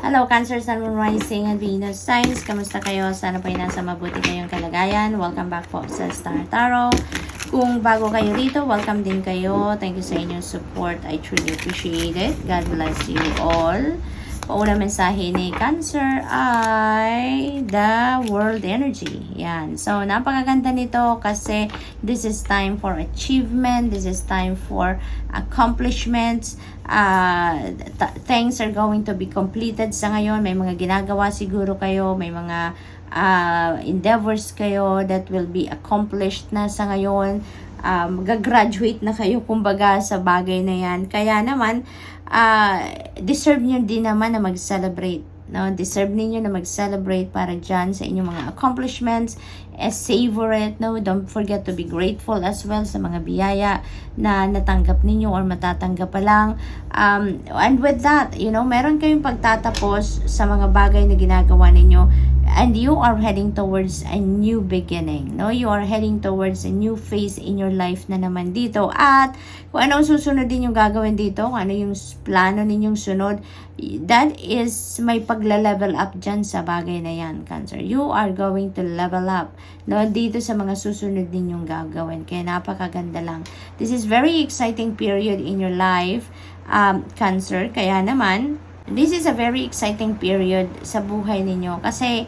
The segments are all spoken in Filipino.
Hello, Cancer, Sun, Moon, Rising, and Venus signs. Kamusta kayo? Sana po ay nasa mabuti kayong kalagayan. Welcome back po sa Star Tarot. Kung bago kayo dito, welcome din kayo. Thank you sa inyong support. I truly appreciate it. God bless you all. Paunang mensahe ni Cancer ay the world energy. Yan. So, napakaganda nito kasi this is time for achievement. This is time for accomplishments. Things are going to be completed sa ngayon. May mga ginagawa siguro kayo. May mga endeavors kayo that will be accomplished na sa ngayon. Gagraduate na kayo kumbaga sa bagay na yan. Kaya naman, deserve nyo din naman na mag-celebrate. No? Deserve niyo na mag-celebrate para dyan sa inyong mga accomplishments. Savor it. No? Don't forget to be grateful as well sa mga biyaya na natanggap ninyo or matatanggap pa lang. And with that, meron kayong pagtatapos sa mga bagay na ginagawa ninyo. And you are heading towards a new beginning. No? You are heading towards a new phase in your life na naman dito. At kung anong susunod din yung gagawin dito, kung ano yung plano ninyong sunod, that is may pagla-level up dyan sa bagay na yan, Cancer. You are going to level up, no, dito sa mga susunod ninyong gagawin. Kaya napakaganda lang. This is very exciting period in your life, Cancer. Kaya naman, this is a very exciting period sa buhay ninyo kasi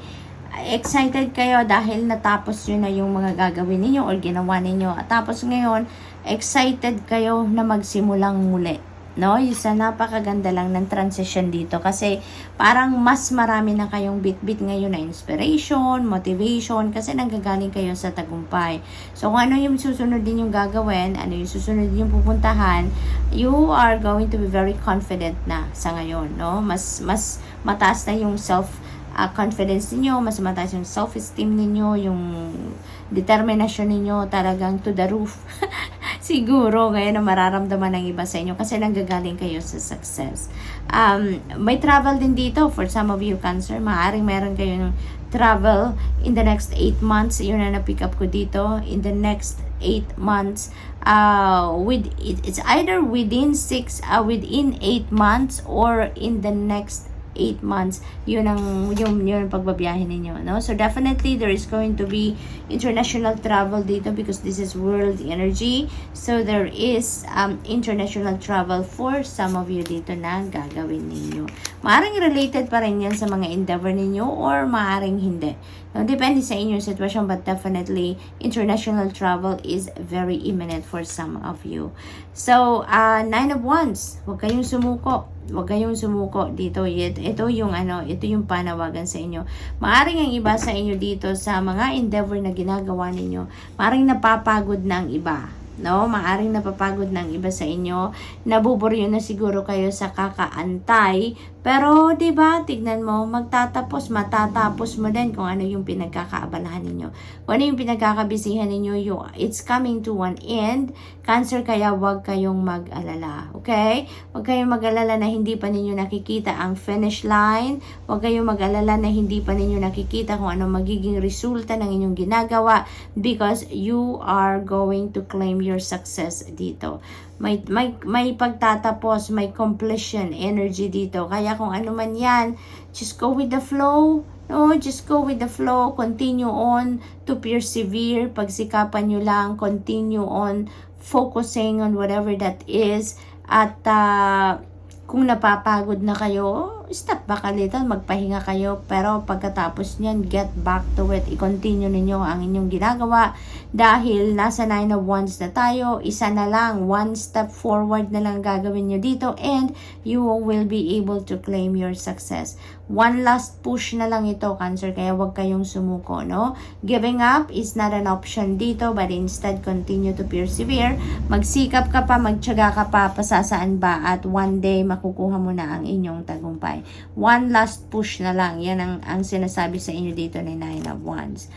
excited kayo dahil natapos yun na yung mga gagawin ninyo or ginawa ninyo. At tapos ngayon, excited kayo na magsimulang muli. No? Isa napakaganda lang ng transition dito kasi parang mas marami na kayong bit-bit ngayon na inspiration, motivation kasi nanggagaling kayo sa tagumpay. So kung ano yung susunod din yung gagawin, ano yung susunod yung pupuntahan, you are going to be very confident na sa ngayon, no? Mas mataas na yung confidence niyo, mas mataas yung self-esteem niyo, yung determination niyo talagang to the roof. Siguro ngayon na mararamdaman ng iba sa inyo kasi nanggagaling kayo sa success. May travel din dito for some of you, Cancer. Maaring meron kayo ng travel in the next 8 months. Yun na na-pick up ko dito. In the next 8 months, it's either within 8 months or in the next 8 months, yun ang pagbabiyahe ninyo, no? So definitely there is going to be international travel dito because this is world energy. So there is international travel for some of you dito na gagawin ninyo. Maaring related pa rin yan sa mga endeavor ninyo or maaring hindi. No, depende sa inyong sitwasyon, but definitely international travel is very imminent for some of you. So, 9 of Wands, huwag kayong sumuko. Huwag kayong sumuko dito. Ito yung panawagan sa inyo. Maaring ang iba sa inyo dito sa mga endeavor na ginagawa ninyo, maaring napapagod na ang iba. No, maaring napapagod ng iba sa inyo, nabuburyo na siguro kayo sa kakaantay, pero 'di ba, tignan mo, matatapos mo din kung ano yung pinagkakaabalahan ninyo. Kung ano yung pinagkakabisihan ninyo, it's coming to one end, Cancer, kaya wag kayong mag-alala. Okay? Wag kayong mag-alala na hindi pa ninyo nakikita ang finish line. Wag kayong mag-alala na hindi pa ninyo nakikita kung ano magiging resulta ng inyong ginagawa because you are going to claim your success dito. May pagtatapos, may completion energy dito. Kaya kung ano man yan, just go with the flow. No, just go with the flow. Continue on to persevere. Pagsikapan nyo lang. Continue on focusing on whatever that is. At kung napapagod na kayo, stop back a little, magpahinga kayo. Pero pagkatapos niyan, get back to it. I-continue ninyo ang inyong ginagawa. Dahil nasa 9 of Wands na tayo, isa na lang, one step forward na lang gagawin nyo dito. And you will be able to claim your success. One last push na lang ito, Cancer. Kaya wag kayong sumuko, no? Giving up is not an option dito, but instead continue to persevere. Magsikap ka pa, magtiyaga ka pa, pasasaan ba? At one day, makukuha mo na ang inyong tagumpay. One last push na lang. Yan ang sinasabi sa inyo dito ni 9 of Wands.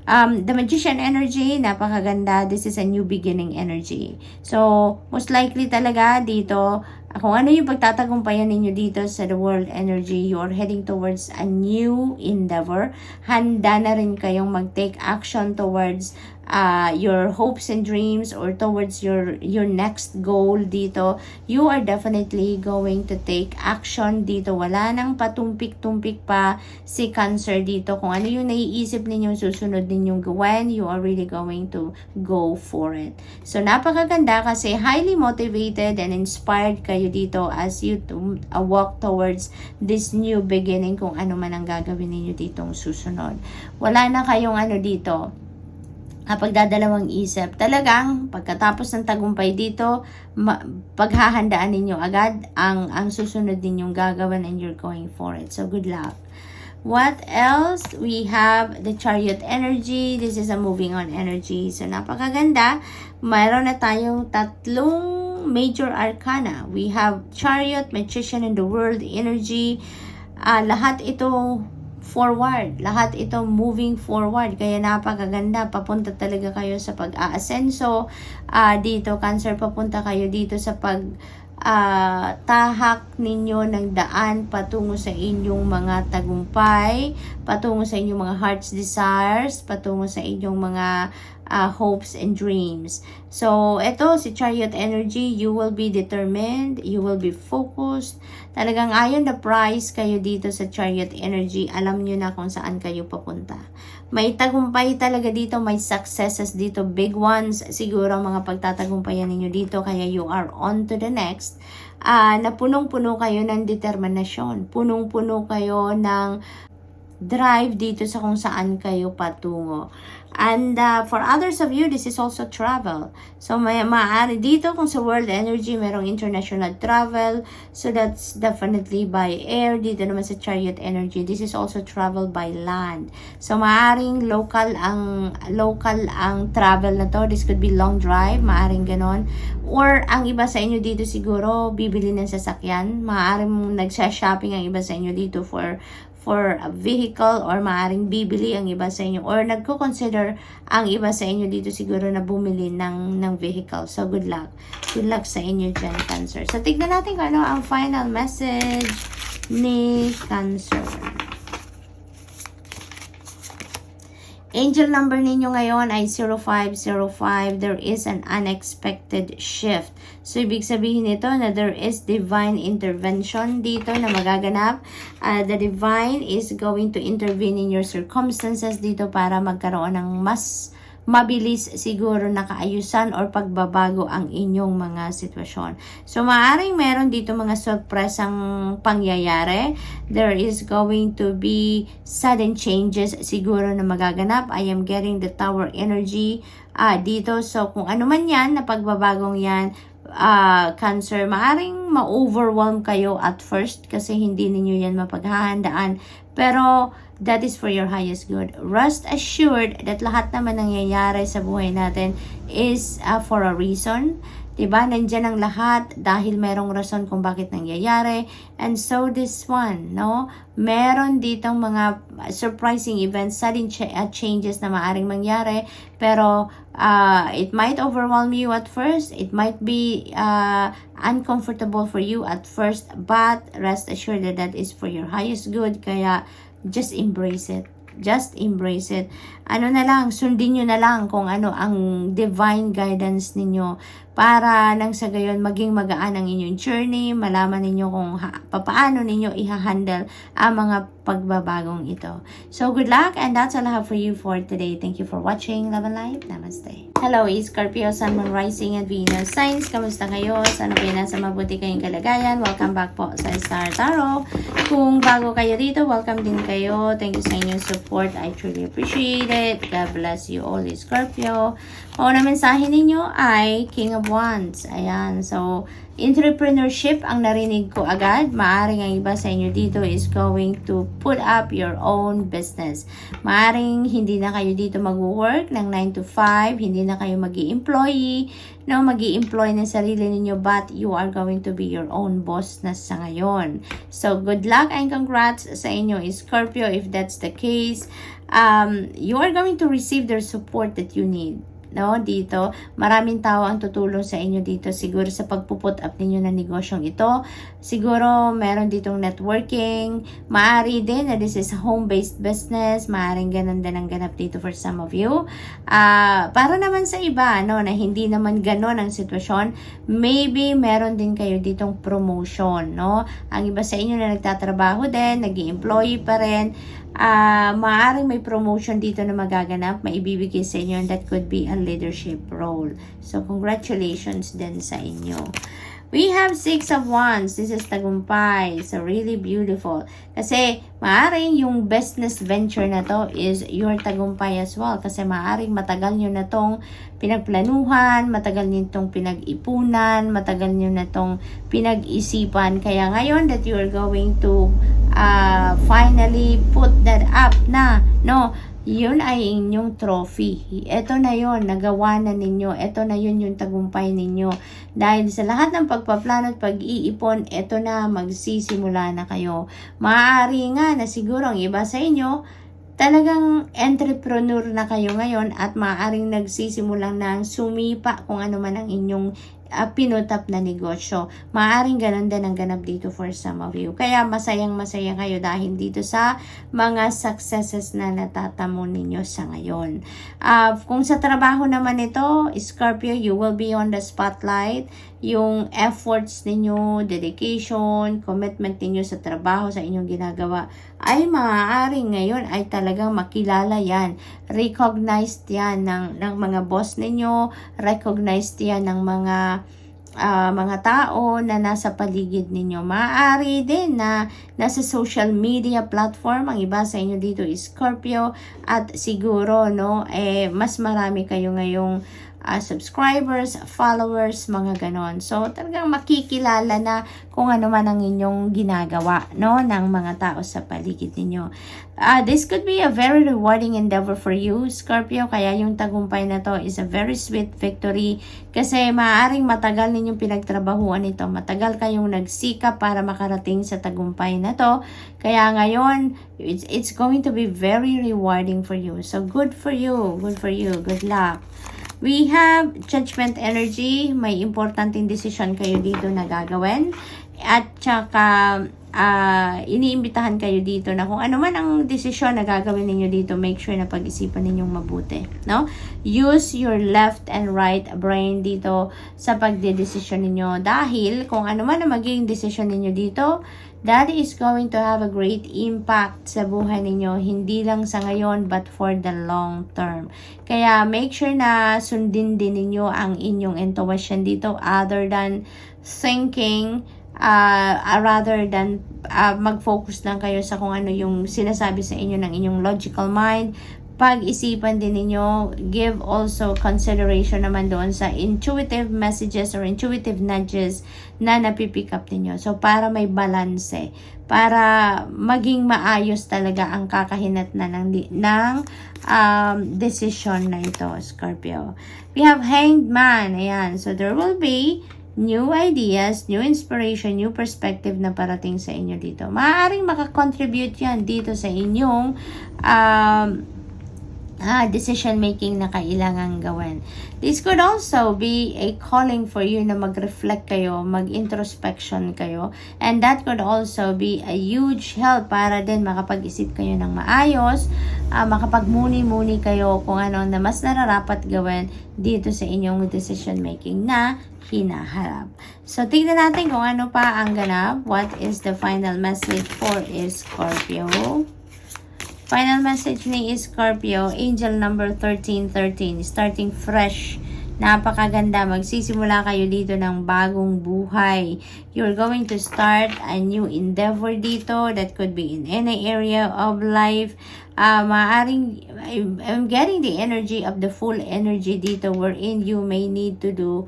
The Magician energy, napakaganda. This is a new beginning energy. So, most likely talaga dito, kung ano yung pagtatagumpayan ninyo dito sa the world energy, you are heading towards a new endeavor. Handa na rin kayong mag-take action towards your hopes and dreams or towards your next goal dito, you are definitely going to take action dito. Wala nang patumpik-tumpik pa si Cancer dito. Kung ano yung naiisip ninyong susunod ninyong gawin, you are really going to go for it. So, napakaganda kasi highly motivated and inspired kayo dito as you walk towards this new beginning, kung ano man ang gagawin ninyo ditong susunod. Wala na kayong ano dito, pagdadalawang isip. Talagang pagkatapos ng tagumpay dito, paghahandaan ninyo agad ang susunod ninyong gagawin and you're going for it. So, good luck. What else? We have the Chariot energy. This is a moving on energy. So, napakaganda. Mayroon na tayong tatlong major arcana. We have Chariot, Magician, and the World energy. Lahat ito forward. Lahat ito moving forward. Kaya napakaganda. Papunta talaga kayo sa pag-aasenso. Dito, Cancer, papunta kayo dito sa tahak ninyo ng daan patungo sa inyong mga tagumpay, patungo sa inyong mga heart's desires, patungo sa inyong mga hopes and dreams. So, ito, si Chariot energy, you will be determined, you will be focused. Talagang ayon the price kayo dito sa Chariot energy, alam nyo na kung saan kayo papunta. May tagumpay talaga dito, may successes dito, big ones. Siguro mga pagtatagumpayan ninyo dito, kaya you are on to the next. Na punong-puno kayo ng determinasyon, punong-puno kayo ng drive dito sa kung saan kayo patungo. And for others of you, this is also travel. So, maaari dito kung sa world energy, merong international travel. So, that's definitely by air. Dito naman sa Chariot energy, this is also travel by land. So, maaring local ang travel na to. This could be long drive, maaring ganon. Or, ang iba sa inyo dito siguro, bibili ng sasakyan. Maaring nagsha-shopping ang iba sa inyo dito for a vehicle, or maaring bibili ang iba sa inyo, or nagko-consider ang iba sa inyo dito siguro na bumili ng vehicle. So, good luck. Good luck sa inyo dyan, Cancer. So, tignan natin kung ano ang final message ni Cancer. Angel number ninyo ngayon ay 0505. There is an unexpected shift. So, ibig sabihin nito na there is divine intervention dito na magaganap. The divine is going to intervene in your circumstances dito para magkaroon ng mas mabilis siguro na kaayusan or pagbabago ang inyong mga sitwasyon. So, maaaring meron dito mga surpresang pangyayari. There is going to be sudden changes siguro na magaganap. I am getting the Tower energy dito. So, kung ano man yan, na pagbabagong yan, Cancer, maaring ma-overwhelm kayo at first kasi hindi ninyo yan mapaghahandaan. Pero, that is for your highest good. Rest assured that lahat naman nangyayari sa buhay natin is for a reason. Diba? Nandyan ang lahat dahil merong rason kung bakit nangyayari. And so this one, no? Meron ditong mga surprising events, sudden changes na maaring mangyari. Pero it might overwhelm you at first. It might be uncomfortable for you at first. But rest assured that that is for your highest good. Kaya just embrace it. Just embrace it. Ano na lang, sundin nyo na lang kung ano ang divine guidance ninyo para nang sa gayon maging magaan ang inyong journey, malaman ninyo kung paano ninyo i-handle ang mga pagbabagong ito. So, good luck, and that's all I have for you for today. Thank you for watching. Love and light. Namaste. Hello, Scorpio, Sun, Moon, Rising, and Venus signs. Kamusta kayo? Sana po nasa mabuti kayong kalagayan. Welcome back po sa Star Tarot. Kung bago kayo dito, welcome din kayo. Thank you sa inyong support. I truly appreciate it. God bless you all, Scorpio. O na mensahe ninyo ay King of Wands. Ayan. So, entrepreneurship ang narinig ko agad. Maaring ang iba sa inyo dito is going to put up your own business. Maaring hindi na kayo dito mag-work ng 9 to 5. Hindi na kayo mag-i-employee. No, mag-i-employ ng sarili ninyo, but you are going to be your own boss na sa ngayon. So, good luck and congrats sa inyo, Scorpio, if that's the case. You are going to receive their support that you need. no, dito. Maraming tao ang tutulong sa inyo dito. Siguro sa pagpuput up ninyo ng negosyong ito. Siguro meron ditong networking. Maari din na this is a home-based business. Maaring ganun din ang ganap dito for some of you. Para naman sa iba, no, na hindi naman ganun ang sitwasyon, maybe meron din kayo ditong promotion, no. Ang iba sa inyo na nagtatrabaho din, nag-i-employee pa rin, maaaring may promotion dito na magaganap, maibibigay sa inyo, and that could be a leadership role. So, congratulations din sa inyo. We have 6 of Wands. This is tagumpay. So, really beautiful. Kasi, maaaring yung business venture na to is your tagumpay as well. Kasi, maaaring matagal nyo na tong pinagplanuhan, matagal nyo itong pinag-ipunan, matagal nyo na tong pinag-isipan. Kaya, ngayon that you are going to finally put that up na, no? Yun ay inyong trophy. Ito na yun, nagawa na ninyo. Ito na yun yung tagumpay ninyo. Dahil sa lahat ng pagpaplano at pag-iipon, ito na, magsisimula na kayo. Maaari nga na siguro ang iba sa inyo, talagang entrepreneur na kayo ngayon at maaaring nagsisimula ng sumipa kung ano man ang inyong pinutap na negosyo. Maaaring ganun din ang ganap dito for some of you. Kaya masayang-masaya kayo dahil dito sa mga successes na natatamo ninyo sa ngayon. Kung sa trabaho naman ito, Scorpio, you will be on the spotlight. Yung efforts ninyo, dedication, commitment ninyo sa trabaho, sa inyong ginagawa, ay maaaring ngayon ay talagang makilala yan. Recognized yan ng mga boss ninyo, recognized yan ng mga tao na nasa paligid ninyo. Maaari din na nasa social media platform, ang iba sa inyo dito is Scorpio, at siguro, no, mas marami kayo ngayong subscribers, followers, mga ganon. So, talagang makikilala na kung ano man ang inyong ginagawa, no, ng mga tao sa paligid ninyo. This could be a very rewarding endeavor for you, Scorpio, kaya yung tagumpay na to is a very sweet victory kasi maaaring matagal ninyong pinagtrabahuan ito. Matagal kayong nagsikap para makarating sa tagumpay na to. Kaya ngayon, it's going to be very rewarding for you. So, good for you. Good for you. Good luck. We have judgment energy. May importanteng decision kayo dito na gagawin. At saka, iniimbitahan kayo dito na kung ano man ang desisyon na gagawin ninyo dito, make sure na pag-isipan ninyong mabuti. No? Use your left and right brain dito sa pagdedesisyon ninyo. Dahil kung ano man ang magiging desisyon ninyo dito, that is going to have a great impact sa buhay ninyo, hindi lang sa ngayon but for the long term. Kaya make sure na sundin din ninyo ang inyong intuition dito other than thinking, rather than mag-focus lang kayo sa kung ano yung sinasabi sa inyo ng inyong logical mind. Pag-isipan din ninyo, give also consideration naman doon sa intuitive messages or intuitive nudges na napipick up ninyo. So, para may balance, para maging maayos talaga ang kakahinatnan ng decision na ito, Scorpio. We have Hanged Man. Ayan. So, there will be new ideas, new inspiration, new perspective na parating sa inyo dito. Maaaring makakontribute yan dito sa inyong decision making na kailangan gawin. This could also be a calling for you na mag-reflect kayo, mag-introspection kayo, and that could also be a huge help para din makapag-isip kayo ng maayos, makapagmuni-muni kayo kung ano na mas nararapat gawin dito sa inyong decision making na hinaharap. So, tignan natin kung ano pa ang ganap. What is the final message for Scorpio? Final message ni Scorpio, angel number 1313, starting fresh. Napakaganda. Magsisimula kayo dito ng bagong buhay. You're going to start a new endeavor dito. That could be in any area of life. Maaring, I'm getting the energy of the full energy dito wherein you may need to do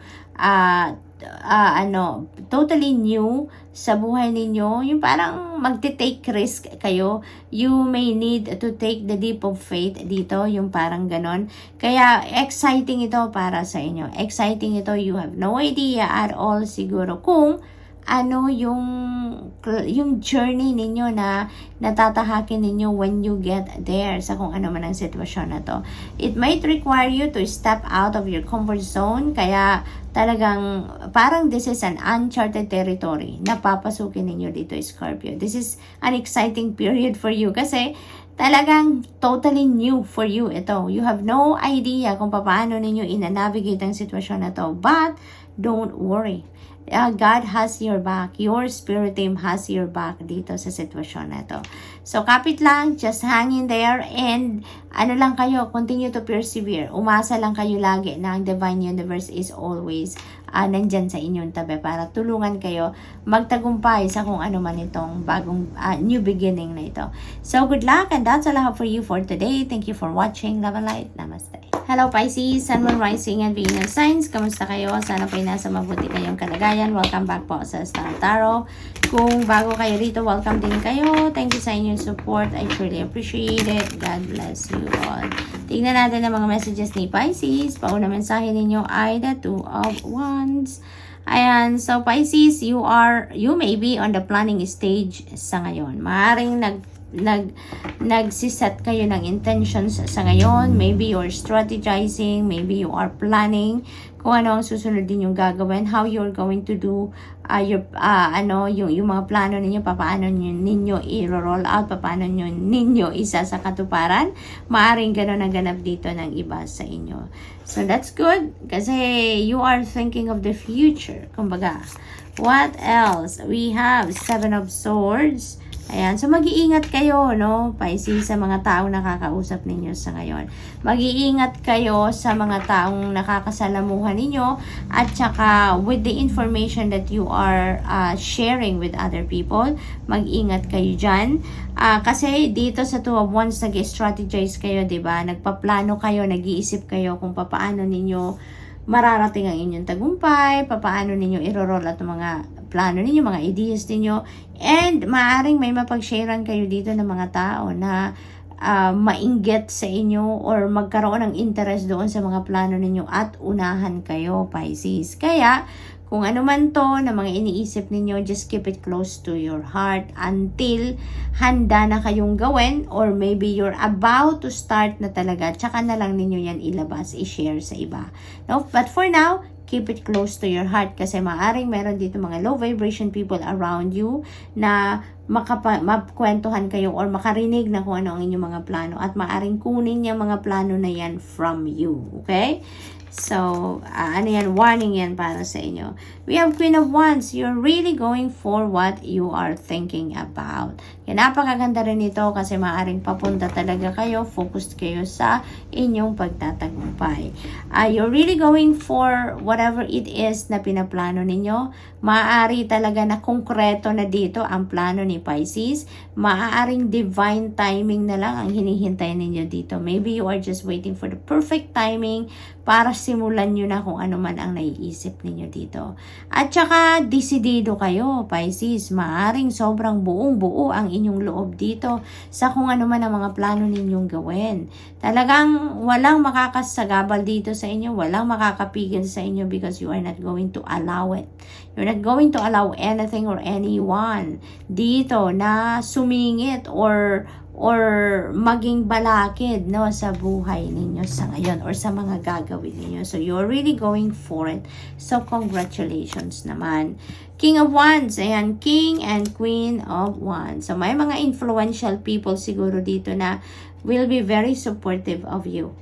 totally new sa buhay ninyo, yung parang magte-take risk kayo, you may need to take the leap of faith dito, yung parang ganon. Kaya exciting ito para sa inyo, exciting ito, you have no idea at all siguro kung ano yung journey ninyo na natatahakin ninyo when you get there sa kung ano man ang sitwasyon na to. It might require you to step out of your comfort zone, kaya talagang parang this is an uncharted territory na papasukin ninyo dito, Scorpio. This is an exciting period for you kasi talagang totally new for you ito. You have no idea kung paano ninyo ina-navigate ang sitwasyon na to, but don't worry. God has your back. Your spirit team has your back dito sa sitwasyon na to. So, kapit lang, just hang in there, and ano lang kayo, continue to persevere. Umasa lang kayo lagi na ang Divine Universe is always nandyan sa inyong tabi para tulungan kayo magtagumpay sa kung ano man itong bagong new beginning na ito. So, good luck, and that's all I have for you for today. Thank you for watching. Love and light. Namaste. Hello Pisces, Sun, Moon, Rising, and Venus signs. Kamusta kayo? Sana po'y nasa mabuti kayong kalagayan. Welcome back po sa Star Tarot. Kung bago kayo dito, welcome din kayo. Thank you sa inyong support. I truly appreciate it. God bless you all. Tingnan natin ang mga messages ni Pisces. Pauna mensahe ninyo ay the Two of Wands. Ayan, so Pisces, you may be on the planning stage sa ngayon. Maaring nagsiset kayo ng intentions sa ngayon. Maybe you're strategizing, maybe you are planning kung ano ang susunod din yung gagawin, how you're going to do yung mga plano ninyo, paano ninyo i-roll out, paano ninyo isa sa katuparan. Maaring gano'n ang ganap dito ng iba sa inyo. So that's good kasi you are thinking of the future. Kumbaga, what else? We have Seven of Swords. Ayan, so mag-iingat kayo, no, Pisces, sa mga taong nakakausap ninyo sa ngayon. Mag-iingat kayo sa mga taong nakakasalamuhan ninyo at saka with the information that you are sharing with other people. Mag-ingat kayo dyan. Kasi dito sa Two of Wands, nag-strategize kayo, diba? Nagpaplano kayo, nag-iisip kayo kung paano ninyo mararating ang inyong tagumpay, paano ninyo i-roll out ang mga plano ninyo, mga ideas ninyo, and maaring may mapag-sharean kayo dito ng mga tao na mainggit sa inyo or magkaroon ng interest doon sa mga plano ninyo at unahan kayo, Pisces. Kaya, kung ano man to na mga iniisip ninyo, just keep it close to your heart until handa na kayong gawin or maybe you're about to start na talaga, tsaka na lang ninyo yan ilabas, i-share sa iba. No? But for now, keep it close to your heart kasi maaring meron dito mga low vibration people around you na mapkwentuhan kayo or makarinig na kung ano ang inyong mga plano at maaring kunin yung mga plano na yan from you. Okay? So, warning yan para sa inyo. We have Queen of Wands. You're really going for what you are thinking about. Kaya napakaganda rin ito kasi maaaring papunta talaga kayo, focused kayo sa inyong pagtatagumpay. You're really going for whatever it is na pinaplano ninyo. Maaari talaga na konkreto na dito ang plano ni Pisces. Maaaring divine timing na lang ang hinihintay ninyo dito. Maybe you are just waiting for the perfect timing para simulan nyo na kung ano man ang naiisip ninyo dito. At saka, desidido kayo, Pisces. Maaring sobrang buong-buo ang inyong loob dito sa kung ano man ang mga plano ninyong gawin. Talagang walang makakasagabal dito sa inyo, walang makakapigil sa inyo because you are not going to allow it. You're not going to allow anything or anyone dito na sumingit or maging balakid, no, sa buhay ninyo sa ngayon or sa mga gagawin ninyo. So, you're really going for it. So, congratulations naman. King of Wands. Ayan, King and Queen of Wands. So, may mga influential people siguro dito na will be very supportive of you.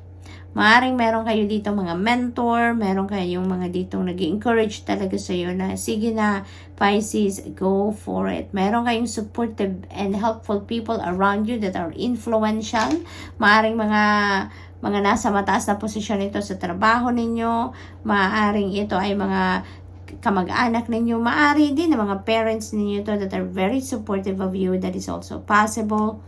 Maaring meron kayo dito mga mentor, meron kayong mga ditong nag-encourage talaga sa iyo na sige na Pisces, go for it. Meron kayong supportive and helpful people around you that are influential. Maaring mga nasa mataas na posisyon ito sa trabaho ninyo. Maaring ito ay mga kamag-anak ninyo. Maaari din na mga parents ninyo to that are very supportive of you. That is also possible.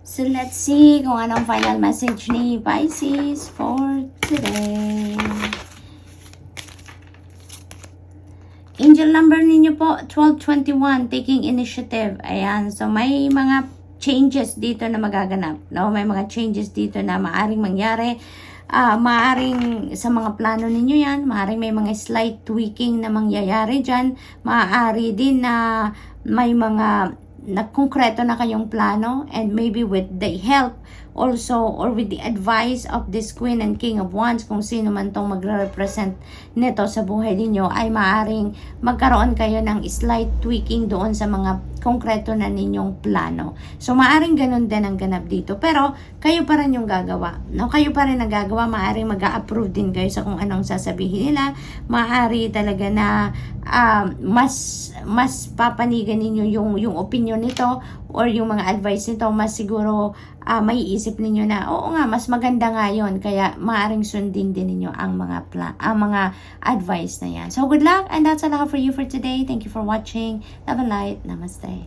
So, let's see kung anong final message ni Pisces for today. Angel number ninyo po, 1221, taking initiative. Ayan, so may mga changes dito na magaganap. No? May mga changes dito na maaring mangyari. Maaring sa mga plano ninyo yan, maaring may mga slight tweaking na mangyayari dyan. Maaari din na may mga nagkonkreto na kayong plano, and maybe with the help also or with the advice of this Queen and King of Wands, kung sino man tong magre-represent nito sa buhay ninyo, ay maaring magkaroon kayo ng slight tweaking doon sa mga konkreto na ninyong plano. So maaring ganun din ang ganap dito, pero kayo pa rin yung gagawa, no? Kayo pa rin ang gagawa. Maaring mag-a-approve din kayo sa kung anong sasabihin nila. Maaari talaga na mas papanigan ninyo yung opinion nito or yung mga advice nito. Mas siguro may isip ninyo na oo nga, mas maganda nga yun, kaya maaring sundin din ninyo ang mga advice na yan. So good luck, and that's all I have for you for today. Thank you for watching. Love and light. Namaste.